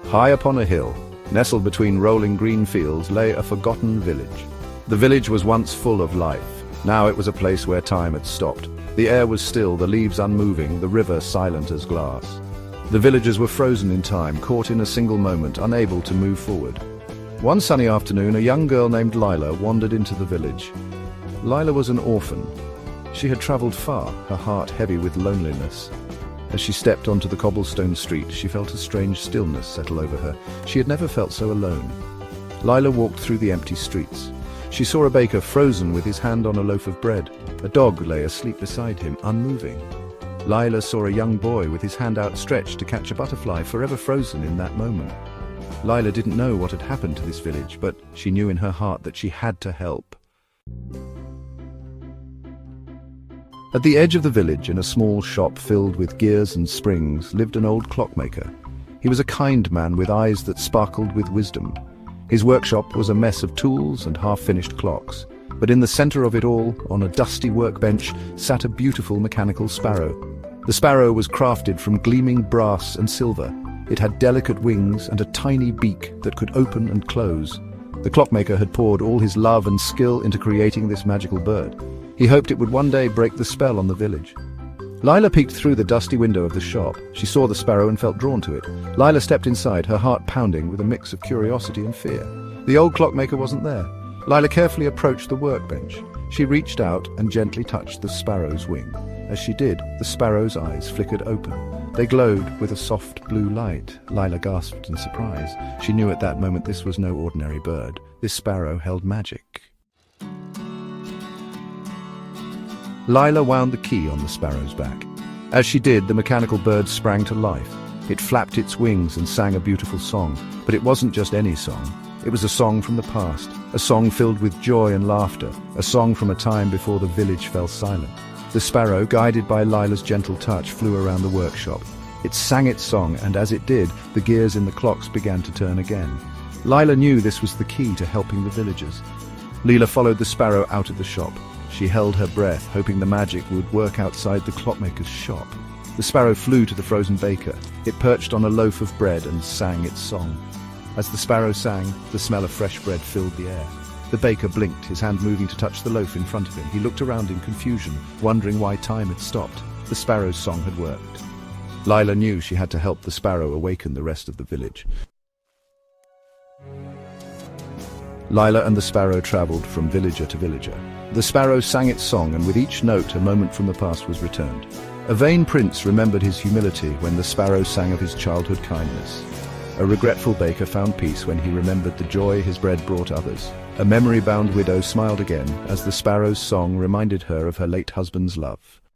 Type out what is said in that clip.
High upon a hill, nestled between rolling green fields, lay a forgotten village. The village was once full of life. Now it was a place where time had stopped. The air was still, the leaves unmoving, the river silent as glass. The villagers were frozen in time, caught in a single moment, unable to move forward. One sunny afternoon, a young girl named Lila wandered into the village. Lila was an orphan. She had traveled far, her heart heavy with loneliness. As she stepped onto the cobblestone street, she felt a strange stillness settle over her. She had never felt so alone. Lila walked through the empty streets. She saw a baker frozen with his hand on a loaf of bread. A dog lay asleep beside him, unmoving. Lila saw a young boy with his hand outstretched to catch a butterfly, forever frozen in that moment. Lila didn't know what had happened to this village, but she knew in her heart that she had to help. At the edge of the village, in a small shop filled with gears and springs, lived an old clockmaker. He was a kind man with eyes that sparkled with wisdom. His workshop was a mess of tools and half-finished clocks, but in the center of it all, on a dusty workbench, sat a beautiful mechanical sparrow. The sparrow was crafted from gleaming brass and silver. It had delicate wings and a tiny beak that could open and close. The clockmaker had poured all his love and skill into creating this magical bird. He hoped it would one day break the spell on the village. Lila peeked through the dusty window of the shop. She saw the sparrow and felt drawn to it. Lila stepped inside, her heart pounding with a mix of curiosity and fear. The old clockmaker wasn't there. Lila carefully approached the workbench. She reached out and gently touched the sparrow's wing. As she did, the sparrow's eyes flickered open. They glowed with a soft blue light. Lila gasped in surprise. She knew at that moment this was no ordinary bird. This sparrow held magic. Lila wound the key on the sparrow's back. As she did, the mechanical bird sprang to life. It flapped its wings and sang a beautiful song. But it wasn't just any song. It was a song from the past, a song filled with joy and laughter, a song from a time before the village fell silent. The sparrow, guided by Lila's gentle touch, flew around the workshop. It sang its song, and as it did, the gears in the clocks began to turn again. Lila knew this was the key to helping the villagers. Lila followed the sparrow out of the shop. She held her breath, hoping the magic would work outside the clockmaker's shop. The sparrow flew to the frozen baker. It perched on a loaf of bread and sang its song. As the sparrow sang, the smell of fresh bread filled the air. The baker blinked, his hand moving to touch the loaf in front of him. He looked around in confusion, wondering why time had stopped. The sparrow's song had worked. Lila knew she had to help the sparrow awaken the rest of the village. Lila and the sparrow traveled from villager to villager. The sparrow sang its song, and with each note a moment from the past was returned. A vain prince remembered his humility when the sparrow sang of his childhood kindness. A regretful baker found peace when he remembered the joy his bread brought others. A memory-bound widow smiled again as the sparrow's song reminded her of her late husband's love.